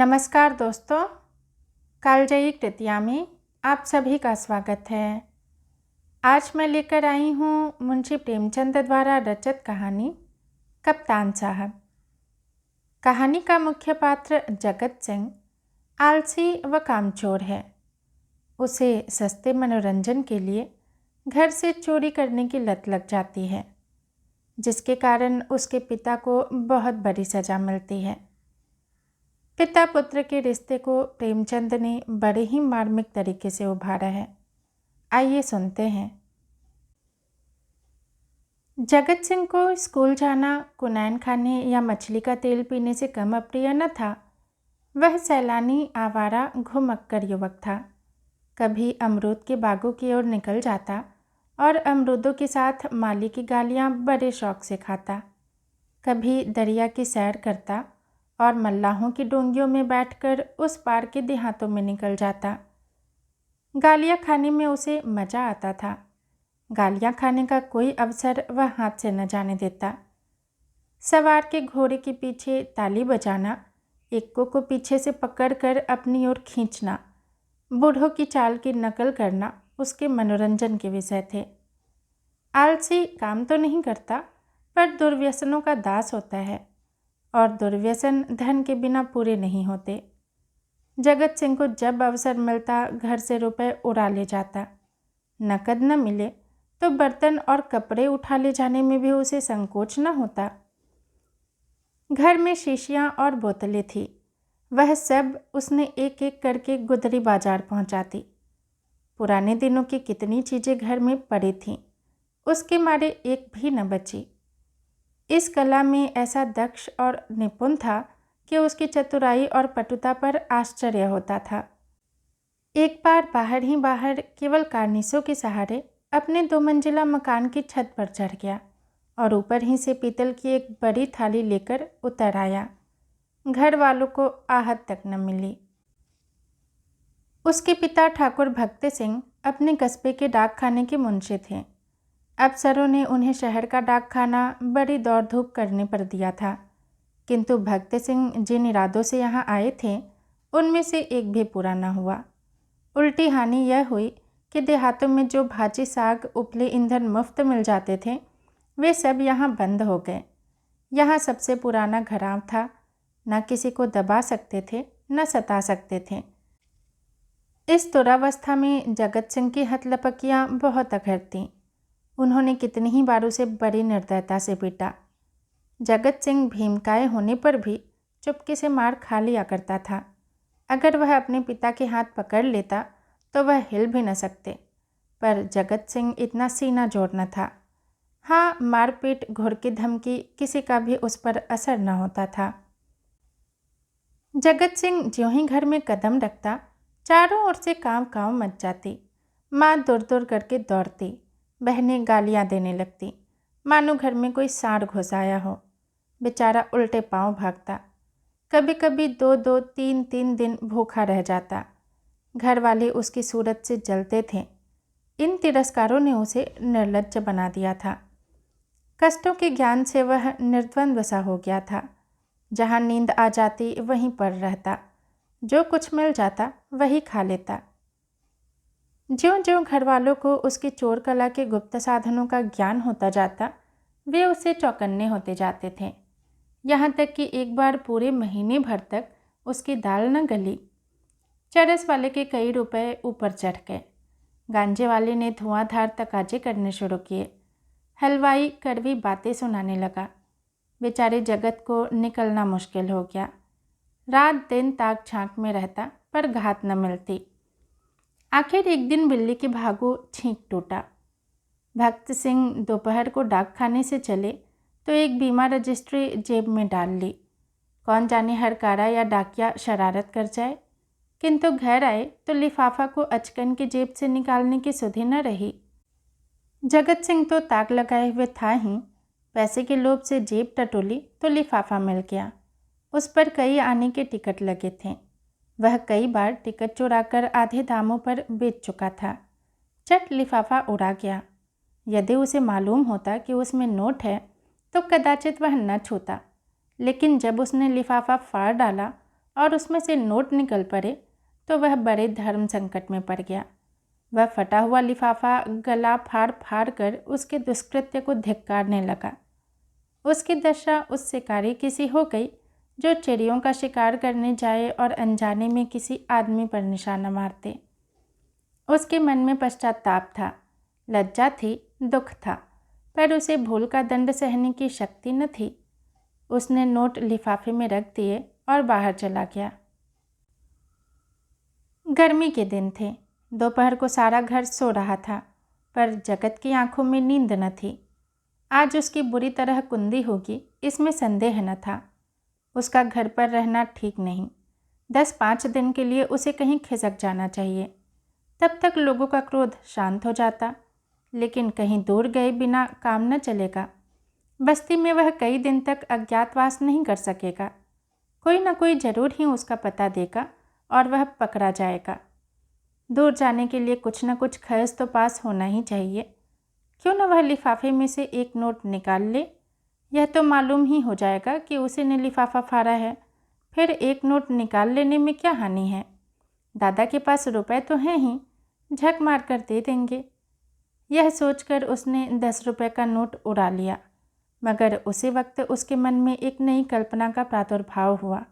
नमस्कार दोस्तों, कालजयी कृतिया में आप सभी का स्वागत है। आज मैं लेकर आई हूँ मुंशी प्रेमचंद द्वारा रचित कहानी कप्तान साहब। कहानी का मुख्य पात्र जगत सिंह आलसी व कामचोर है। उसे सस्ते मनोरंजन के लिए घर से चोरी करने की लत लग जाती है, जिसके कारण उसके पिता को बहुत बड़ी सज़ा मिलती है। पिता पुत्र के रिश्ते को प्रेमचंद ने बड़े ही मार्मिक तरीके से उभारा है। आइए सुनते हैं। जगत सिंह को स्कूल जाना कुनैन खाने या मछली का तेल पीने से कम अप्रिय न था। वह सैलानी आवारा घुमक्कर युवक था। कभी अमरूद के बागों की ओर निकल जाता और अमरूदों के साथ माली की गालियाँ बड़े शौक से खाता। कभी दरिया की सैर करता और मल्लाहों की डोंगियों में बैठकर उस पार के देहातों में निकल जाता। गालियाँ खाने में उसे मज़ा आता था। गालियाँ खाने का कोई अवसर वह हाथ से न जाने देता। सवार के घोड़े के पीछे ताली बजाना, एक्को को पीछे से पकड़कर अपनी ओर खींचना, बूढ़ों की चाल की नकल करना उसके मनोरंजन के विषय थे। आलसी काम तो नहीं करता, पर दुर्व्यसनों का दास होता है, और दुर्व्यसन धन के बिना पूरे नहीं होते। जगत सिंह को जब अवसर मिलता घर से रुपए उड़ा ले जाता। नकद न मिले तो बर्तन और कपड़े उठा ले जाने में भी उसे संकोच न होता। घर में शीशियाँ और बोतलें थी, वह सब उसने एक एक करके गुदरी बाजार पहुंचाती। पुराने दिनों की कितनी चीज़ें घर में पड़ी थीं, उसके मारे एक भी न बची। इस कला में ऐसा दक्ष और निपुण था कि उसकी चतुराई और पटुता पर आश्चर्य होता था। एक बार बाहर ही बाहर केवल कार्निसों के सहारे अपने 2 मंजिला मकान की छत पर चढ़ गया और ऊपर ही से पीतल की एक बड़ी थाली लेकर उतर आया। घर वालों को आहत तक न मिली। उसके पिता ठाकुर भक्त सिंह अपने कस्बे के डाक खाने के मुंशी थे। अफसरों ने उन्हें शहर का डाक खाना बड़ी दौड़ धूप करने पर दिया था, किंतु भक्त सिंह जिन इरादों से यहाँ आए थे उनमें से एक भी पूरा न हुआ। उल्टी हानि यह हुई कि देहातों में जो भाजी साग उपले ईंधन मुफ्त मिल जाते थे वे सब यहाँ बंद हो गए। यहाँ सबसे पुराना घराव था, न किसी को दबा सकते थे न सता सकते थे। इस दुरावस्था में जगत सिंह की हथलपकियाँ बहुत अखरतीं। उन्होंने कितनी ही बार उसे बड़ी निर्दयता से पीटा। जगत सिंह भीमकाय होने पर भी चुपके से मार खा लिया करता था। अगर वह अपने पिता के हाथ पकड़ लेता तो वह हिल भी न सकते, पर जगत सिंह इतना सीना जोड़ न था। हाँ, मारपीट घुड़की धमकी किसी का भी उस पर असर न होता था। जगत सिंह ज्यों ही घर में कदम रखता, चारों ओर से कांव कांव मच जाती। माँ दूर दूर करके दौड़ती, बहनें गालियाँ देने लगती, मानो घर में कोई सांड घुस आया हो। बेचारा उल्टे पांव भागता। कभी कभी 2-2, 3-3 दिन भूखा रह जाता। घर वाले उसकी सूरत से जलते थे। इन तिरस्कारों ने उसे निर्लज्ज बना दिया था। कष्टों के ज्ञान से वह निर्द्वंद्व सा हो गया था। जहाँ नींद आ जाती वहीं पर रहता, जो कुछ मिल जाता वही खा लेता। ज्यों ज्यों घर वालों को उसकी चोर कला के गुप्त साधनों का ज्ञान होता जाता, वे उसे चौकन्ने होते जाते थे। यहाँ तक कि एक बार पूरे महीने भर तक उसकी दाल न गली। चरस वाले के कई रुपए ऊपर चढ़ गए। गांजे वाले ने धुआंधार तकाजे करने शुरू किए। हलवाई कड़वी बातें सुनाने लगा। बेचारे जगत को निकलना मुश्किल हो गया। रात दिन ताक झांक में रहता, पर घात न मिलती। आखिर एक दिन बिल्ली के भागों छींक टूटा। भक्त सिंह दोपहर को डाक खाने से चले तो एक बीमा रजिस्ट्री जेब में डाल ली। कौन जाने हरकारा या डाकिया शरारत कर जाए। किंतु घर आए तो लिफाफा को अचकन की जेब से निकालने की सुधि न रही। जगत सिंह तो ताक लगाए हुए था ही, पैसे के लोभ से जेब टटोली तो लिफाफा मिल गया। उस पर कई आने के टिकट लगे थे। वह कई बार टिकट चुराकर आधे दामों पर बेच चुका था। चट लिफाफा उड़ा गया। यदि उसे मालूम होता कि उसमें नोट है तो कदाचित वह न छूता, लेकिन जब उसने लिफाफा फाड़ डाला और उसमें से नोट निकल पड़े तो वह बड़े धर्म संकट में पड़ गया। वह फटा हुआ लिफाफा गला फाड़ फाड़ कर उसके दुष्कृत्य को धिक्कारने लगा। उसकी दशा उस शिकारी की सी हो गई जो चिड़ियों का शिकार करने जाए और अनजाने में किसी आदमी पर निशाना मारते। उसके मन में पश्चाताप था, लज्जा थी, दुख था, पर उसे भूल का दंड सहने की शक्ति न थी। उसने नोट लिफाफे में रख दिए और बाहर चला गया। गर्मी के दिन थे। दोपहर को सारा घर सो रहा था, पर जगत की आंखों में नींद न थी। आज उसकी बुरी तरह कुंदी होगी, इसमें संदेह न था। उसका घर पर रहना ठीक नहीं। 10-5 दिन के लिए उसे कहीं खिसक जाना चाहिए, तब तक लोगों का क्रोध शांत हो जाता। लेकिन कहीं दूर गए बिना काम न चलेगा। बस्ती में वह कई दिन तक अज्ञातवास नहीं कर सकेगा। कोई न कोई जरूर ही उसका पता देगा और वह पकड़ा जाएगा। दूर जाने के लिए कुछ न कुछ खर्च तो पास होना ही चाहिए। क्यों न वह लिफाफे में से एक नोट निकाल ले। यह तो मालूम ही हो जाएगा कि उसी ने लिफाफा फाड़ा है। फिर एक नोट निकाल लेने में क्या हानि है। दादा के पास रुपए तो हैं ही, झक मार कर दे देंगे। यह सोचकर उसने 10 रुपए का नोट उड़ा लिया, मगर उसी वक्त उसके मन में एक नई कल्पना का प्रादुर्भाव हुआ।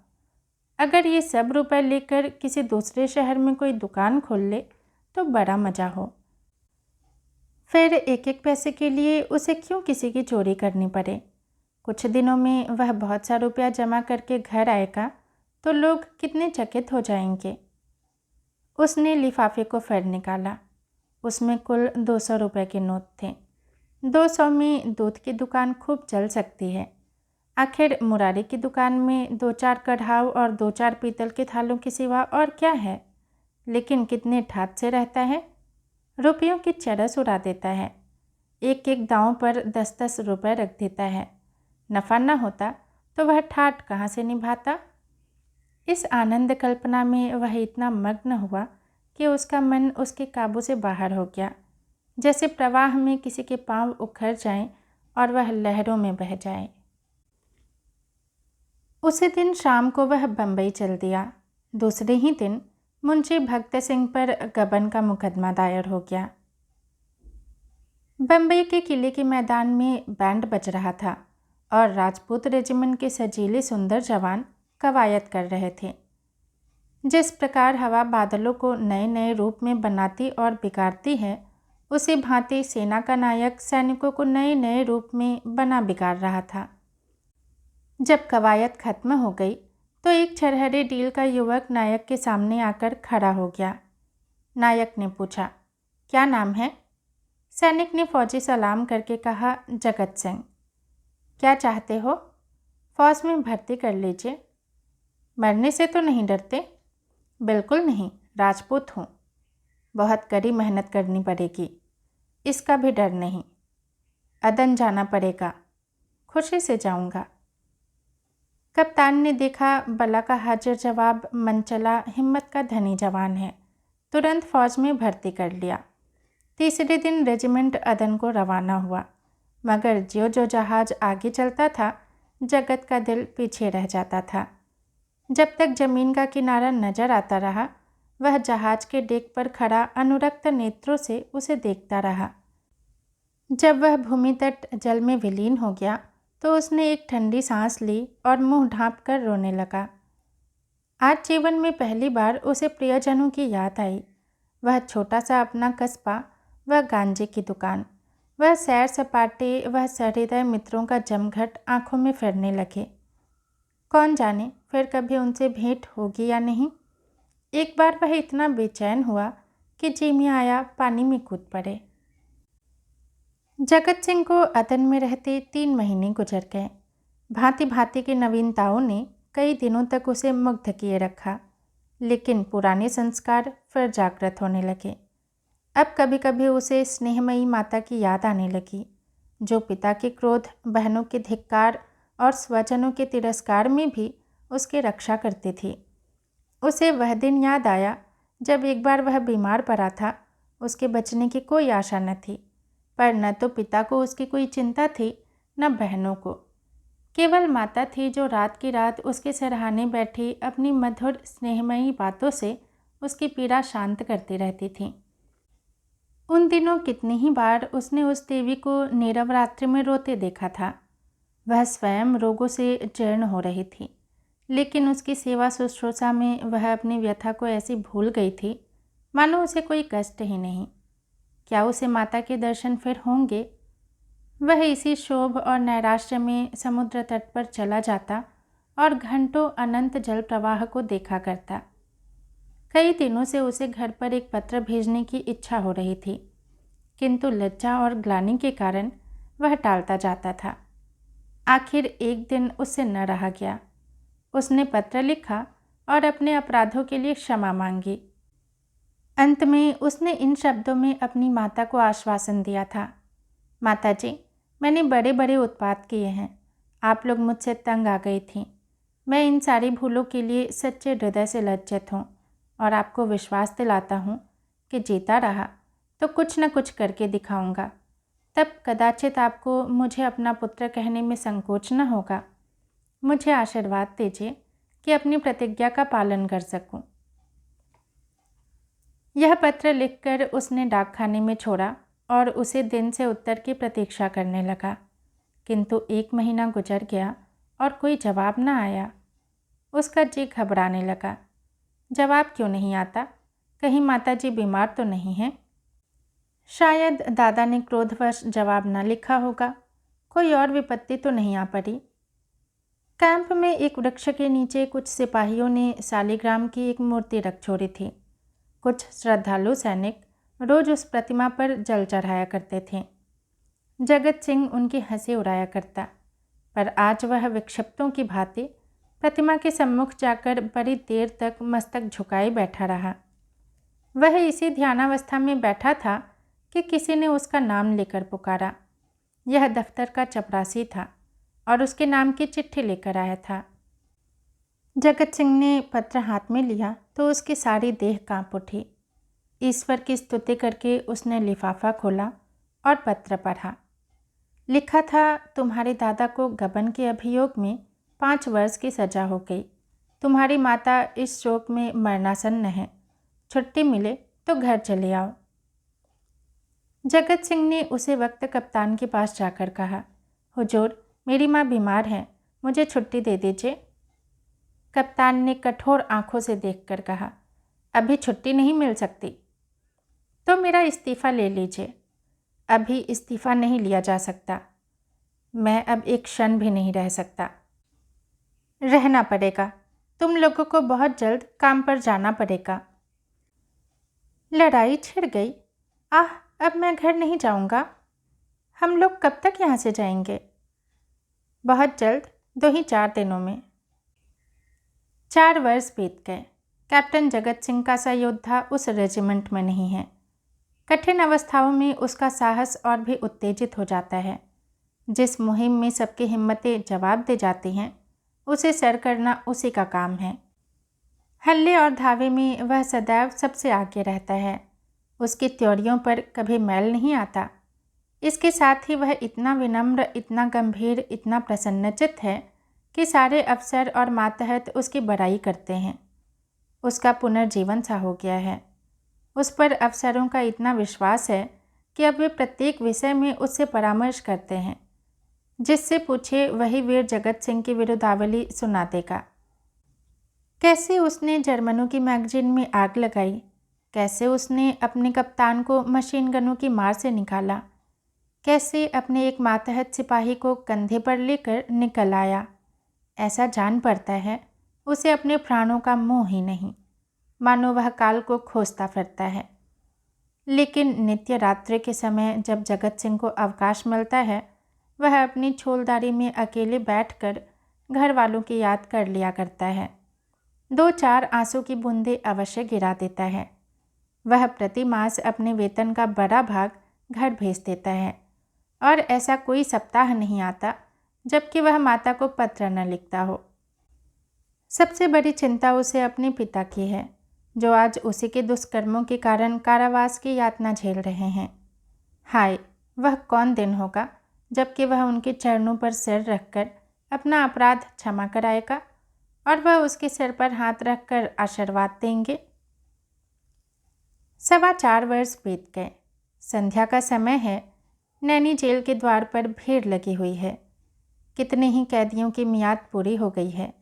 अगर ये सब रुपए लेकर किसी दूसरे शहर में कोई दुकान खोल ले तो बड़ा मज़ा हो। फिर एक एक पैसे के लिए उसे क्यों किसी की चोरी करनी पड़े। कुछ दिनों में वह बहुत सा रुपया जमा करके घर आएगा तो लोग कितने चकित हो जाएंगे। उसने लिफाफे को फिर निकाला। उसमें कुल 200 रुपये के नोट थे। 200 में दूध की दुकान खूब चल सकती है। आखिर मुरारी की दुकान में 2-4 कढ़ाव और 2-4 पीतल के थालों के सिवा और क्या है। लेकिन कितने ठाट से रहता है, रुपयों की चरस उड़ा देता है। एक एक दांव पर 10-10 रुपये रख देता है। नफ़ा न होता तो वह ठाट कहाँ से निभाता। इस आनंद कल्पना में वह इतना मग्न हुआ कि उसका मन उसके काबू से बाहर हो गया, जैसे प्रवाह में किसी के पांव उखड़ जाएं और वह लहरों में बह जाए। उसी दिन शाम को वह बम्बई चल दिया। दूसरे ही दिन मुंशी भक्त सिंह पर गबन का मुकदमा दायर हो गया। बम्बई के किले के मैदान में बैंड बज रहा था और राजपूत रेजिमेंट के सजीले सुंदर जवान कवायद कर रहे थे। जिस प्रकार हवा बादलों को नए नए रूप में बनाती और बिगाड़ती है, उसी भांति सेना का नायक सैनिकों को नए नए रूप में बना बिगाड़ रहा था। जब कवायद खत्म हो गई तो एक छरहरे डील का युवक नायक के सामने आकर खड़ा हो गया। नायक ने पूछा, क्या नाम है? सैनिक ने फौजी सलाम करके कहा, जगत सिंह। क्या चाहते हो? फौज में भर्ती कर लीजिए। मरने से तो नहीं डरते? बिल्कुल नहीं, राजपूत हूँ। बहुत कड़ी मेहनत करनी पड़ेगी, इसका भी डर नहीं। अदन जाना पड़ेगा, खुशी से जाऊँगा। कप्तान ने देखा बला का हाजिर जवाब मनचला हिम्मत का धनी जवान है, तुरंत फौज में भर्ती कर लिया। तीसरे दिन रेजिमेंट अदन को रवाना हुआ, मगर ज्यों जो जहाज आगे चलता था जगत का दिल पीछे रह जाता था। जब तक जमीन का किनारा नजर आता रहा, वह जहाज के डेक पर खड़ा अनुरक्त नेत्रों से उसे देखता रहा। जब वह भूमि तट जल में विलीन हो गया तो उसने एक ठंडी सांस ली और मुंह ढांप कर रोने लगा। आज जीवन में पहली बार उसे प्रियजनों की याद आई। वह छोटा सा अपना कस्बा, वह गांजे की दुकान, वह सैर सपाटे, वह सहृदय मित्रों का जमघट आंखों में फिरने लगे। कौन जाने फिर कभी उनसे भेंट होगी या नहीं। एक बार वह इतना बेचैन हुआ कि जी में आया पानी में कूद पड़े। जगत सिंह को अदन में रहते 3 महीने गुजर गए। भांति भांति की नवीनताओं ने कई दिनों तक उसे मुग्ध किए रखा, लेकिन पुराने संस्कार फिर जागृत होने लगे। अब कभी कभी उसे स्नेहमयी माता की याद आने लगी, जो पिता के क्रोध, बहनों के धिक्कार और स्वजनों के तिरस्कार में भी उसकी रक्षा करती थी। उसे वह दिन याद आया जब एक बार वह बीमार पड़ा था। उसके बचने की कोई आशा न थी, पर न तो पिता को उसकी कोई चिंता थी, न बहनों को। केवल माता थी जो रात की रात उसके सिरहाने बैठी अपनी मधुर स्नेहमयी बातों से उसकी पीड़ा शांत करती रहती थी। उन दिनों कितनी ही बार उसने उस देवी को नीरव रात्रि में रोते देखा था। वह स्वयं रोगों से जीर्ण हो रही थी, लेकिन उसकी सेवा शुश्रूषा में वह अपनी व्यथा को ऐसी भूल गई थी मानो उसे कोई कष्ट ही नहीं। क्या उसे माता के दर्शन फिर होंगे? वह इसी क्षोभ और नैराश्य में समुद्र तट पर चला जाता और घंटों अनंत जल प्रवाह को देखा करता। कई दिनों से उसे घर पर एक पत्र भेजने की इच्छा हो रही थी, किंतु लज्जा और ग्लानि के कारण वह टालता जाता था। आखिर एक दिन उससे न रहा गया। उसने पत्र लिखा और अपने अपराधों के लिए क्षमा मांगी। अंत में उसने इन शब्दों में अपनी माता को आश्वासन दिया था, माता जी, मैंने बड़े बड़े उत्पात किए हैं। आप लोग मुझसे तंग आ गई थीं। मैं इन सारी भूलों के लिए सच्चे हृदय से लज्जित हूँ और आपको विश्वास दिलाता हूँ कि जीता रहा तो कुछ न कुछ करके दिखाऊंगा। तब कदाचित आपको मुझे अपना पुत्र कहने में संकोच न होगा। मुझे आशीर्वाद दीजिए कि अपनी प्रतिज्ञा का पालन कर सकूं। यह पत्र लिखकर उसने डाकखाने में छोड़ा और उसे दिन से उत्तर की प्रतीक्षा करने लगा, किंतु 1 महीना गुजर गया और कोई जवाब न आया। उसका जी घबराने लगा। जवाब क्यों नहीं आता? कहीं माताजी बीमार तो नहीं हैं? शायद दादा ने क्रोधवश जवाब न लिखा होगा। कोई और विपत्ति तो नहीं आ पड़ी। कैंप में एक वृक्ष के नीचे कुछ सिपाहियों ने शालिग्राम की एक मूर्ति रख छोड़ी थी। कुछ श्रद्धालु सैनिक रोज उस प्रतिमा पर जल चढ़ाया करते थे। जगत सिंह उनकी हंसी उड़ाया करता, पर आज वह विक्षिप्तों की भांति प्रतिमा के सम्मुख जाकर बड़ी देर तक मस्तक झुकाए बैठा रहा। वह इसी ध्यानावस्था में बैठा था कि किसी ने उसका नाम लेकर पुकारा। यह दफ्तर का चपरासी था और उसके नाम की चिट्ठी लेकर आया था। जगत सिंह ने पत्र हाथ में लिया तो उसकी सारी देह कांप उठी। ईश्वर की स्तुति करके उसने लिफाफा खोला और पत्र पढ़ा। लिखा था, तुम्हारे दादा को गबन के अभियोग में 5 वर्ष की सजा हो गई। तुम्हारी माता इस शोक में मरणासन्न है। छुट्टी मिले तो घर चले आओ। जगत सिंह ने उसे वक्त कप्तान के पास जाकर कहा, हुजूर, मेरी माँ बीमार है, मुझे छुट्टी दे दीजिए। कप्तान ने कठोर आंखों से देखकर कहा, अभी छुट्टी नहीं मिल सकती, तो मेरा इस्तीफ़ा ले लीजिए। अभी इस्तीफ़ा नहीं लिया जा सकता। मैं अब एक क्षण भी नहीं रह सकता। रहना पड़ेगा। तुम लोगों को बहुत जल्द काम पर जाना पड़ेगा। लड़ाई छिड़ गई। आह, अब मैं घर नहीं जाऊंगा। हम लोग कब तक यहाँ से जाएंगे? बहुत जल्द, 2 ही 4 दिनों में। 4 वर्ष बीत गए। कैप्टन जगत सिंह का सा योद्धा उस रेजिमेंट में नहीं है। कठिन अवस्थाओं में उसका साहस और भी उत्तेजित हो जाता है। जिस मुहिम में सबकी हिम्मतें जवाब दे जाती हैं, उसे सर करना उसी का काम है। हल्ले और धावे में वह सदैव सबसे आगे रहता है। उसकी त्योरियों पर कभी मैल नहीं आता। इसके साथ ही वह इतना विनम्र, इतना गंभीर, इतना प्रसन्नचित्त है कि सारे अफसर और मातहत उसकी बड़ाई करते हैं। उसका पुनर्जीवन सा हो गया है। उस पर अफसरों का इतना विश्वास है कि अब वे प्रत्येक विषय में उससे परामर्श करते हैं। जिससे पूछे वही वीर जगत सिंह की विरुद्धावली सुना देगा। कैसे उसने जर्मनों की मैगजीन में आग लगाई, कैसे उसने अपने कप्तान को मशीन गनों की मार से निकाला, कैसे अपने एक मातहत सिपाही को कंधे पर लेकर निकल आया। ऐसा जान पड़ता है उसे अपने प्राणों का मोह ही नहीं, मानो वह काल को खोजता फिरता है। लेकिन नित्य रात्रि के समय जब जगत सिंह को अवकाश मिलता है, वह अपनी छोलदारी में अकेले बैठकर घर वालों की याद कर लिया करता है। 2-4 आंसू की बूंदें अवश्य गिरा देता है। वह प्रति मास अपने वेतन का बड़ा भाग घर भेज देता है और ऐसा कोई सप्ताह नहीं आता जबकि वह माता को पत्र न लिखता हो। सबसे बड़ी चिंता उसे अपने पिता की है, जो आज उसी के दुष्कर्मों के कारण कारावास की यातना झेल रहे हैं। हाय, वह कौन दिन होगा जबकि वह उनके चरणों पर सिर रखकर अपना अपराध क्षमा कराएगा और वह उसके सिर पर हाथ रखकर आशीर्वाद देंगे। 4.25 वर्ष बीत गए। संध्या का समय है। नैनी जेल के द्वार पर भीड़ लगी हुई है। कितने ही कैदियों की मियाद पूरी हो गई है।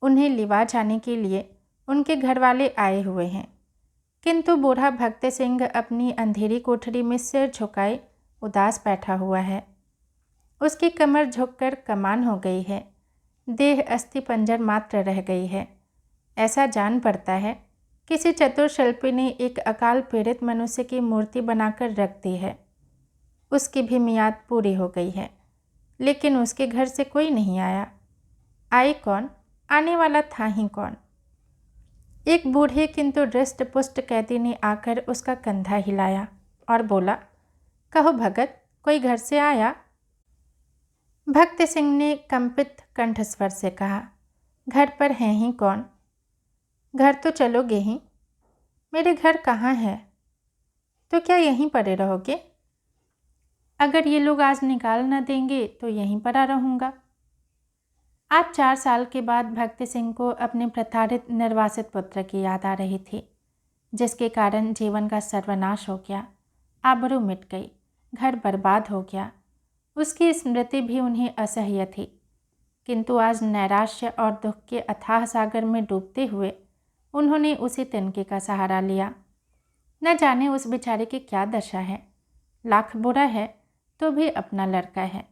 उन्हें लिवा जाने के लिए उनके घरवाले आए हुए हैं, किंतु बूढ़ा भक्त सिंह अपनी अंधेरी कोठरी में सिर झुकाए उदास बैठा हुआ है। उसकी कमर झुककर कमान हो गई है। देह अस्थि पंजर मात्र रह गई है। ऐसा जान पड़ता है किसी चतुर शिल्पी ने एक अकाल पीड़ित मनुष्य की मूर्ति बनाकर रख दी है। उसकी भी मियाद पूरी हो गई है, लेकिन उसके घर से कोई नहीं आया। आए कौन? आने वाला था ही कौन? एक बूढ़े किंतु हृष्ट पुष्ट कैदी ने आकर उसका कंधा हिलाया और बोला, कहो भगत, कोई घर से आया? भक्त सिंह ने कंपित कंठस्वर से कहा, घर पर हैं ही कौन? घर तो चलोगे ही। मेरे घर कहाँ है? तो क्या यहीं पड़े रहोगे? अगर ये लोग आज निकाल न देंगे तो यहीं पड़ा रहूँगा। आज 4 साल के बाद भक्त सिंह को अपने प्रताड़ित निर्वासित पुत्र की याद आ रही थी, जिसके कारण जीवन का सर्वनाश हो गया, आबरू मिट गई, घर बर्बाद हो गया। उसकी स्मृति भी उन्हें असह्य थी, किंतु आज नैराश्य और दुख के अथाह सागर में डूबते हुए उन्होंने उसी तिनके का सहारा लिया। न जाने उस बेचारे की क्या दशा है। लाख बुरा है तो भी अपना लड़का है,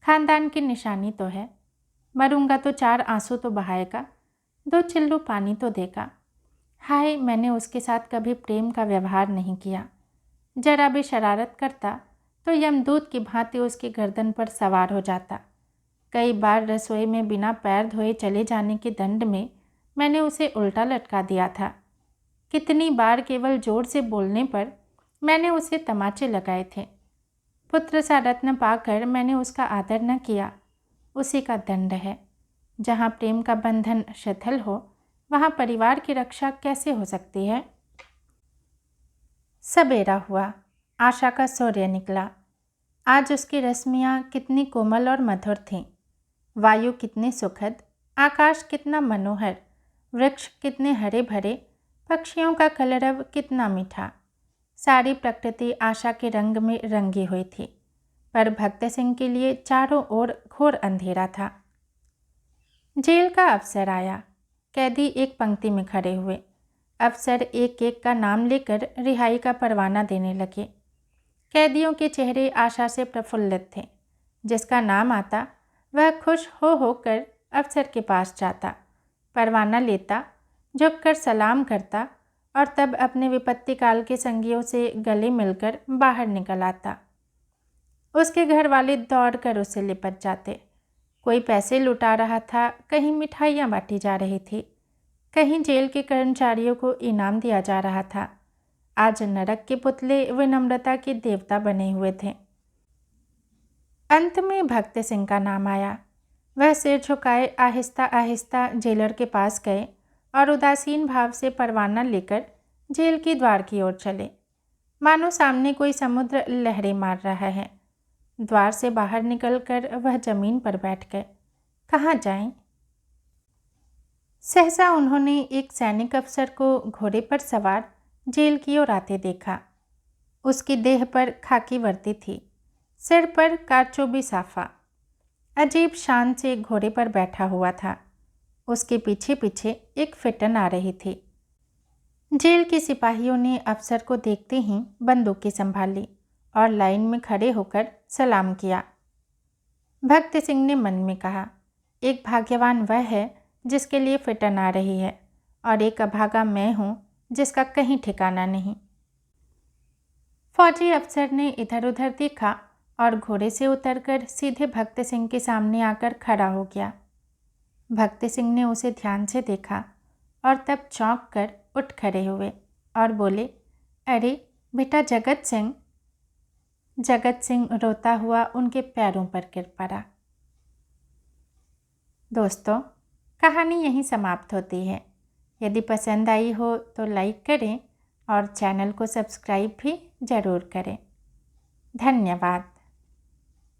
खानदान की निशानी तो है। मरूंगा तो 4 आंसू तो बहाएगा, 2 चिल्लू पानी तो देगा। हाय, मैंने उसके साथ कभी प्रेम का व्यवहार नहीं किया। जरा भी शरारत करता तो यमदूत की भांति उसकी गर्दन पर सवार हो जाता। कई बार रसोई में बिना पैर धोए चले जाने के दंड में मैंने उसे उल्टा लटका दिया था। कितनी बार केवल जोर से बोलने पर मैंने उसे तमाचे लगाए थे। पुत्र सा रत्न पाकर मैंने उसका आदर न किया, उसी का दंड है। जहाँ प्रेम का बंधन शिथिल हो, वहाँ परिवार की रक्षा कैसे हो सकती है? सवेरा हुआ, आशा का सूर्य निकला। आज उसकी रश्मियाँ कितनी कोमल और मधुर थीं। वायु कितनी सुखद, आकाश कितना मनोहर, वृक्ष कितने हरे भरे, पक्षियों का कलरव कितना मीठा। सारी प्रकृति आशा के रंग में रंगी हुई थी, पर भक्त सिंह के लिए चारों ओर घोर अंधेरा था। जेल का अफसर आया। कैदी एक पंक्ति में खड़े हुए। अफसर एक एक का नाम लेकर रिहाई का परवाना देने लगे। कैदियों के चेहरे आशा से प्रफुल्लित थे। जिसका नाम आता वह खुश हो होकर अफसर के पास जाता, परवाना लेता, झुककर सलाम करता और तब अपने विपत्ति काल के संगियों से गले मिलकर बाहर निकल आता। उसके घर वाले दौड़कर उससे लिपट जाते। कोई पैसे लुटा रहा था, कहीं मिठाइयाँ बांटी जा रही थी, कहीं जेल के कर्मचारियों को इनाम दिया जा रहा था। आज नरक के पुतले विनम्रता के देवता बने हुए थे। अंत में भक्त सिंह का नाम आया। वह सिर झुकाए आहिस्ता आहिस्ता जेलर के पास गए और उदासीन भाव से परवाना लेकर जेल के द्वार की ओर चले, मानो सामने कोई समुद्र लहरें मार रहा है। द्वार से बाहर निकलकर वह जमीन पर बैठ गए। कहाँ जाएं? सहसा उन्होंने एक सैनिक अफसर को घोड़े पर सवार जेल की ओर आते देखा। उसकी देह पर खाकी वर्दी थी, सिर पर कारचोबी साफा, अजीब शान से घोड़े पर बैठा हुआ था। उसके पीछे पीछे एक फिटन आ रही थी। जेल के सिपाहियों ने अफसर को देखते ही बंदूकें संभाली और लाइन में खड़े होकर सलाम किया। भक्त सिंह ने मन में कहा, एक भाग्यवान वह है जिसके लिए फिटन आ रही है और एक अभागा मैं हूँ जिसका कहीं ठिकाना नहीं। फौजी अफसर ने इधर उधर देखा और घोड़े से उतरकर सीधे भक्त सिंह के सामने आकर खड़ा हो गया। भक्त सिंह ने उसे ध्यान से देखा और तब चौंक कर उठ खड़े हुए और बोले, अरे बेटा जगत सिंह। जगत सिंह रोता हुआ उनके पैरों पर गिर पड़ा। दोस्तों, कहानी यहीं समाप्त होती है। यदि पसंद आई हो तो लाइक करें और चैनल को सब्सक्राइब भी ज़रूर करें। धन्यवाद।